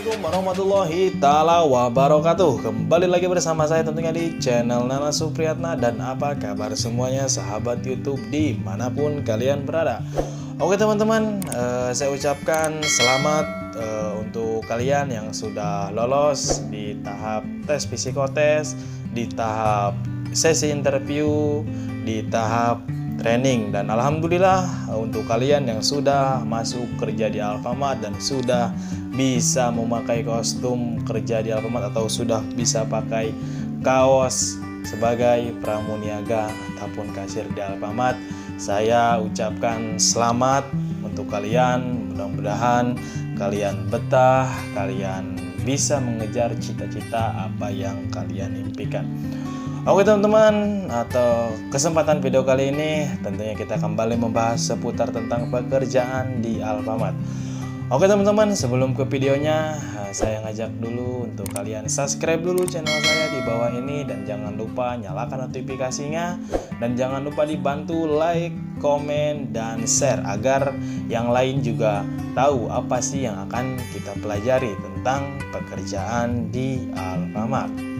Assalamualaikum warahmatullahi ta'ala wabarakatuh. Kembali lagi bersama saya tentunya di channel Nana Supriyatna. Dan apa kabar semuanya sahabat YouTube dimanapun kalian berada. Oke teman-teman, saya ucapkan selamat untuk kalian yang sudah lolos di tahap tes psikotes, di tahap sesi interview, di tahap training. Dan alhamdulillah untuk kalian yang sudah masuk kerja di Alfamart dan sudah bisa memakai kostum kerja di Alfamart atau sudah bisa pakai kaos sebagai pramuniaga ataupun kasir di Alfamart, saya ucapkan selamat untuk kalian. Mudah-mudahan kalian betah, kalian bisa mengejar cita-cita apa yang kalian impikan. Oke teman-teman, atau kesempatan video kali ini tentunya kita kembali membahas seputar tentang pekerjaan di Alfamart. Oke teman-teman, sebelum ke videonya, saya ngajak dulu untuk kalian subscribe dulu channel saya di bawah ini. Dan jangan lupa nyalakan notifikasinya. Dan jangan lupa dibantu like, komen, dan share agar yang lain juga tahu apa sih yang akan kita pelajari tentang pekerjaan di Alfamart.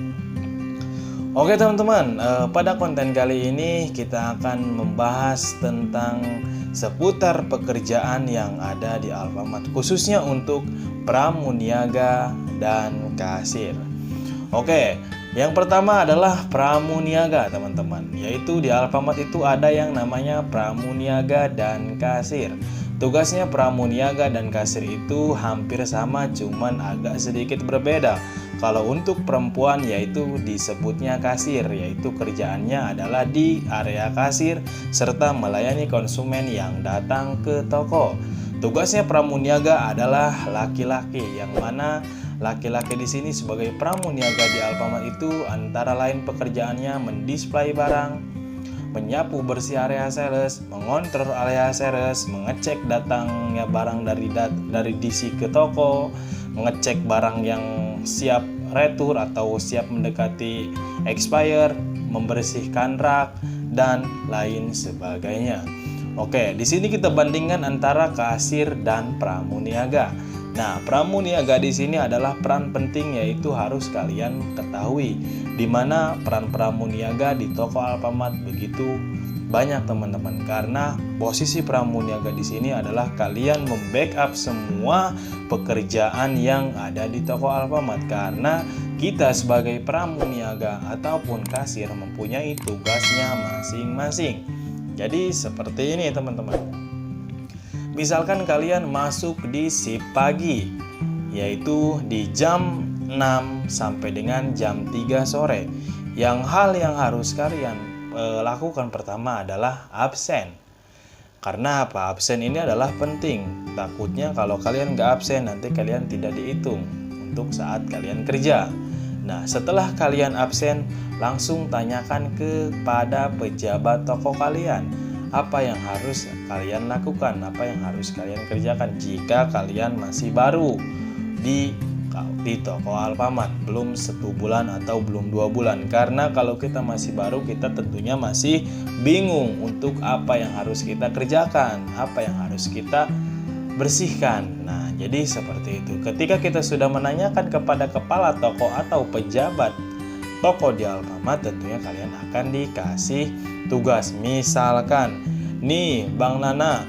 Oke teman-teman, pada konten kali ini kita akan membahas tentang seputar pekerjaan yang ada di Alfamart, khususnya untuk pramuniaga dan kasir. Oke, yang pertama adalah pramuniaga teman-teman, yaitu di Alfamart itu ada yang namanya pramuniaga dan kasir. Tugasnya pramuniaga dan kasir itu hampir sama, cuman agak sedikit berbeda. Kalau untuk perempuan yaitu disebutnya kasir, yaitu kerjaannya adalah di area kasir serta melayani konsumen yang datang ke toko. Tugasnya pramuniaga adalah laki-laki, yang mana laki-laki di sini sebagai pramuniaga di Alfamart itu antara lain pekerjaannya mendisplay barang, menyapu bersih area sales, mengontrol area sales, mengecek datangnya barang dari DC ke toko, mengecek barang yang siap retur atau siap mendekati expire, membersihkan rak dan lain sebagainya. Oke, di sini kita bandingkan antara kasir dan pramuniaga. Nah, pramuniaga di sini adalah peran penting, yaitu harus kalian ketahui di mana peran pramuniaga di toko Alfamart begitu banyak teman-teman, karena posisi pramuniaga di sini adalah kalian membackup semua pekerjaan yang ada di toko Alfamart, karena kita sebagai pramuniaga ataupun kasir mempunyai tugasnya masing-masing. Jadi seperti ini teman-teman. Misalkan kalian masuk di shift pagi, yaitu di jam 6 sampai dengan jam 3 sore. Hal yang harus kalian lakukan pertama adalah absen. Karena apa? Absen ini adalah penting. Takutnya kalau kalian nggak absen nanti kalian tidak dihitung untuk saat kalian kerja. Nah, setelah kalian absen, langsung tanyakan kepada pejabat toko kalian apa yang harus kalian lakukan, apa yang harus kalian kerjakan jika kalian masih baru di toko Alfamart, belum 1 bulan atau belum 2 bulan. Karena kalau kita masih baru, kita tentunya masih bingung untuk apa yang harus kita kerjakan, apa yang harus kita bersihkan. Nah, jadi seperti itu. Ketika kita sudah menanyakan kepada kepala toko atau pejabat toko di Alfamart, tentunya kalian akan dikasih tugas. Misalkan nih Bang Nana,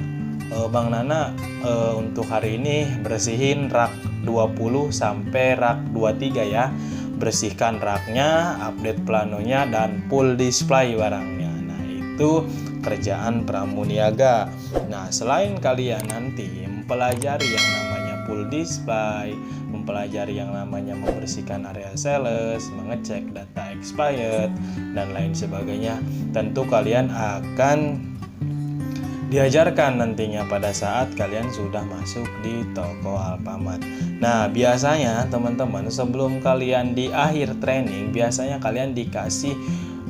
untuk hari ini bersihin rak 20 sampai rak 23 ya. Bersihkan raknya, update planonya, dan full display barangnya. Nah, itu kerjaan pramuniaga. Nah, selain kalian nanti mempelajari yang namanya full display, mempelajari yang namanya membersihkan area sales, mengecek data expired, dan lain sebagainya, tentu kalian akan diajarkan nantinya pada saat kalian sudah masuk di toko Alfamart. Nah, biasanya teman-teman sebelum kalian di akhir training, biasanya kalian dikasih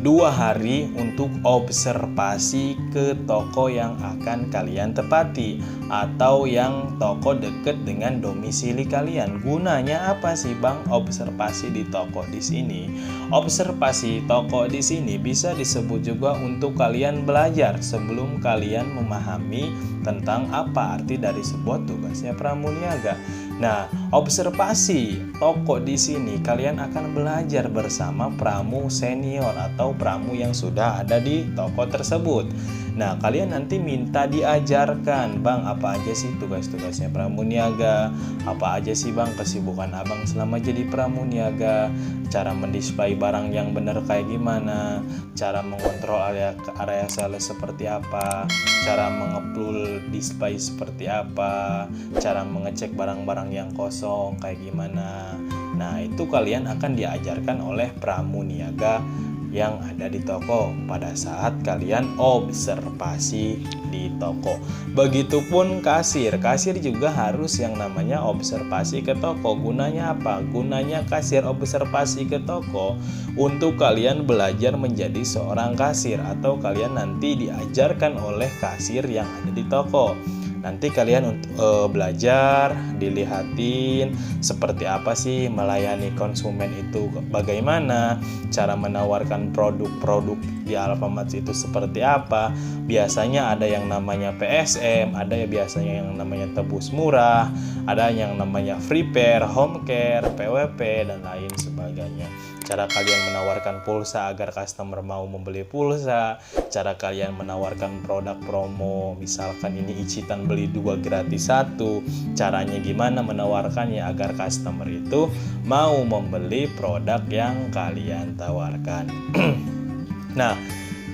2 hari untuk observasi ke toko yang akan kalian tepati atau yang toko dekat dengan domisili kalian. Gunanya apa sih Bang observasi di toko di sini? Observasi toko di sini bisa disebut juga untuk kalian belajar sebelum kalian memahami tentang apa arti dari sebuah tugasnya pramuniaga. Nah, observasi toko di sini kalian akan belajar bersama pramu senior atau pramu yang sudah ada di toko tersebut. Nah, kalian nanti minta diajarkan, Bang, apa aja sih tugas-tugasnya pramuniaga? Apa aja sih, Bang, kesibukan Abang selama jadi pramuniaga? Cara mendisplay barang yang benar kayak gimana? Cara mengontrol area sales seperti apa? Cara mengepload display seperti apa? Cara mengecek barang-barang yang kosong kayak gimana? Nah, itu kalian akan diajarkan oleh pramuniaga yang ada di toko pada saat kalian observasi di toko. Begitupun kasir juga harus yang namanya observasi ke toko. Gunanya apa? Gunanya kasir observasi ke toko untuk kalian belajar menjadi seorang kasir, atau kalian nanti diajarkan oleh kasir yang ada di toko. Nanti kalian belajar, dilihatin seperti apa sih melayani konsumen itu, bagaimana cara menawarkan produk-produk di Alfamart itu seperti apa. Biasanya ada yang namanya PSM, ada ya biasanya yang namanya tebus murah, ada yang namanya free pair, home care, PWP, dan lain sebagainya. Cara kalian menawarkan pulsa agar customer mau membeli pulsa, cara kalian menawarkan produk promo, misalkan ini icitan beli 2 gratis 1, caranya gimana menawarkannya agar customer itu mau membeli produk yang kalian tawarkan. Nah,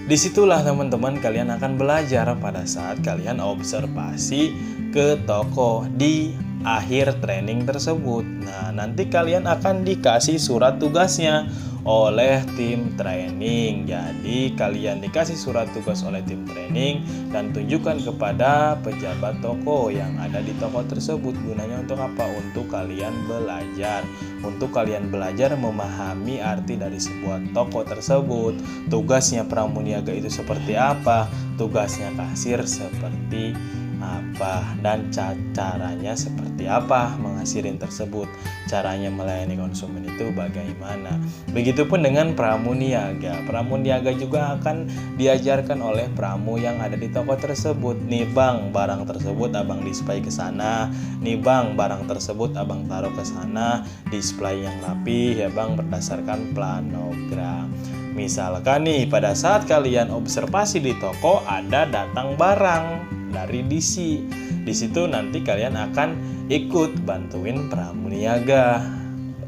disitulah teman-teman kalian akan belajar pada saat kalian observasi ke toko di akhir training tersebut. Nah, nanti kalian akan dikasih surat tugasnya oleh tim training. Jadi kalian dikasih surat tugas oleh tim training dan tunjukkan kepada pejabat toko yang ada di toko tersebut. Gunanya untuk apa? Untuk kalian belajar. Untuk kalian belajar memahami arti dari sebuah toko tersebut. Tugasnya pramuniaga itu seperti apa? Tugasnya kasir seperti apa, dan caranya seperti apa menghasirin tersebut, caranya melayani konsumen itu bagaimana. Begitupun dengan pramuniaga. Pramuniaga juga akan diajarkan oleh pramu yang ada di toko tersebut. Nih Bang, barang tersebut Abang display ke sana. Nih Bang, barang tersebut Abang taruh ke sana, display yang rapi ya Bang berdasarkan planogram. Misalkan nih pada saat kalian observasi di toko ada datang barang dari DC. Di situ nanti kalian akan ikut bantuin pramuniaga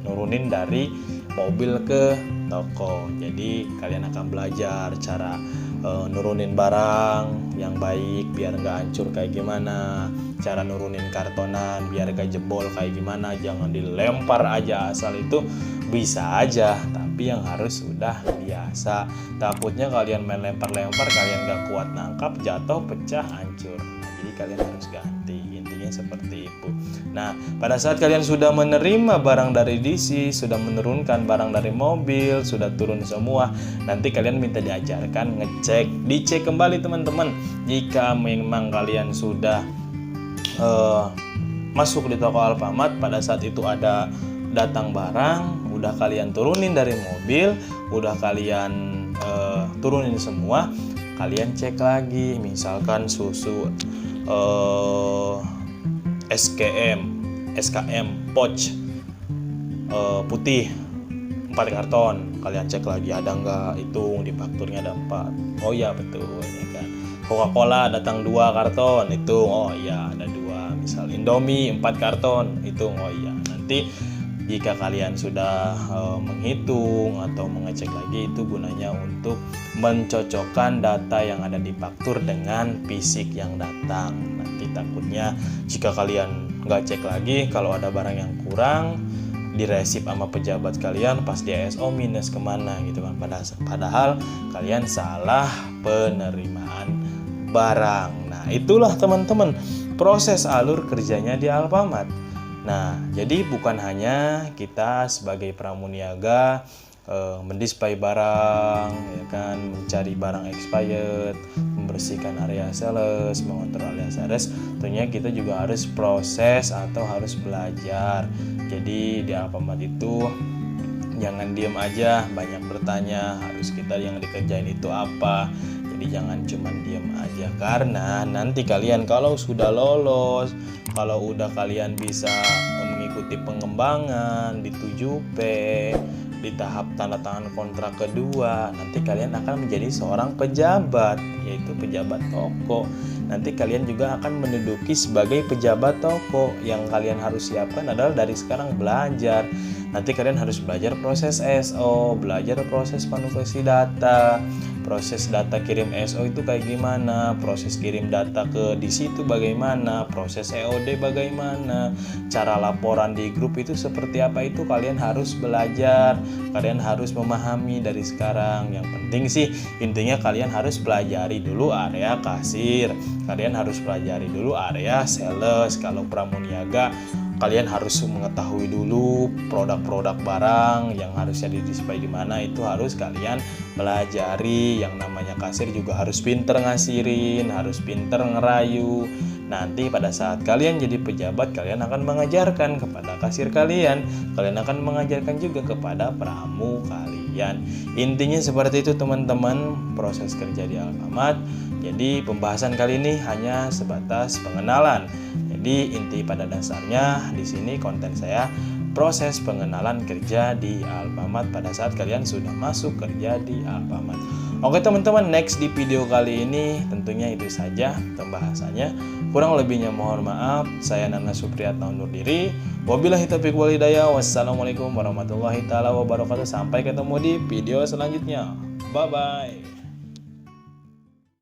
nurunin dari mobil ke toko. Jadi kalian akan belajar cara nurunin barang yang baik biar nggak hancur kayak gimana, cara nurunin kartonan biar gak jebol kayak gimana. Jangan dilempar aja asal itu bisa aja, tapi yang harus sudah biasa. Takutnya kalian main lempar-lempar, kalian gak kuat nangkap, jatuh, pecah, hancur. Nah, jadi kalian harus ganti, intinya seperti itu. Nah, pada saat kalian sudah menerima barang dari DC, sudah menurunkan barang dari mobil, sudah turun semua, nanti kalian minta diajarkan dicek kembali teman-teman. Jika memang kalian sudah masuk di toko Alfamart, pada saat itu ada datang barang, udah kalian turunin dari mobil, udah kalian turunin semua, kalian cek lagi. Misalkan susu SKM pouch putih 4 karton, kalian cek lagi ada nggak, hitung di fakturnya ada 4. Oh iya betul ya kan. Coca-Cola datang 2 karton, hitung, oh iya ada 2. Misal Indomie 4 karton, hitung, oh iya. Nanti jika kalian sudah menghitung atau mengecek lagi, itu gunanya untuk mencocokkan data yang ada di faktur dengan fisik yang datang. Nanti takutnya jika kalian nggak cek lagi, kalau ada barang yang kurang, diresip sama pejabat kalian pas di ASO minus kemana gitu kan. Padahal kalian salah penerimaan barang. Nah, itulah teman-teman proses alur kerjanya di Alfamart. Nah, jadi bukan hanya kita sebagai pramuniaga mendisplay barang, ya kan, mencari barang expired, membersihkan area sales, mengontrol area sales. Tentunya kita juga harus proses atau harus belajar. Jadi di Alfamart itu jangan diem aja, banyak bertanya, harus kita yang dikerjain itu apa. Jadi Jadi jangan cuma diem aja, karena nanti kalian kalau sudah lolos, kalau udah kalian bisa mengikuti pengembangan di 7P, di tahap tanda tangan kontrak kedua, nanti kalian akan menjadi seorang pejabat, yaitu pejabat toko. Nanti kalian juga akan menduduki sebagai pejabat toko. Yang kalian harus siapkan adalah dari sekarang belajar. Nanti kalian harus belajar proses SO, belajar proses manipulasi data, proses data kirim SO itu kayak gimana, proses kirim data ke di situ bagaimana, proses EOD bagaimana, cara laporan di grup itu seperti apa, itu kalian harus belajar, kalian harus memahami dari sekarang. Yang penting sih intinya kalian harus pelajari dulu area kasir, kalian harus pelajari dulu area sales. Kalau pramuniaga kalian harus mengetahui dulu produk-produk barang yang harusnya di-display di mana, itu harus kalian pelajari. Yang namanya kasir juga harus pinter ngasirin, harus pinter ngerayu. Nanti pada saat kalian jadi pejabat, kalian akan mengajarkan kepada kasir kalian, kalian akan mengajarkan juga kepada pramu kalian. Intinya seperti itu teman-teman, proses kerja di Alfamart. Jadi pembahasan kali ini hanya sebatas pengenalan. Jadi inti pada dasarnya di sini konten saya proses pengenalan kerja di Alfamart pada saat kalian sudah masuk kerja di Alfamart. Oke teman-teman, next di video kali ini tentunya itu saja pembahasannya. Kurang lebihnya mohon maaf. Saya Nana Supriyatna undur diri. Wabillahi taufiq wal hidayah. Wassalamualaikum warahmatullahi taala wabarakatuh. Sampai ketemu di video selanjutnya. Bye bye.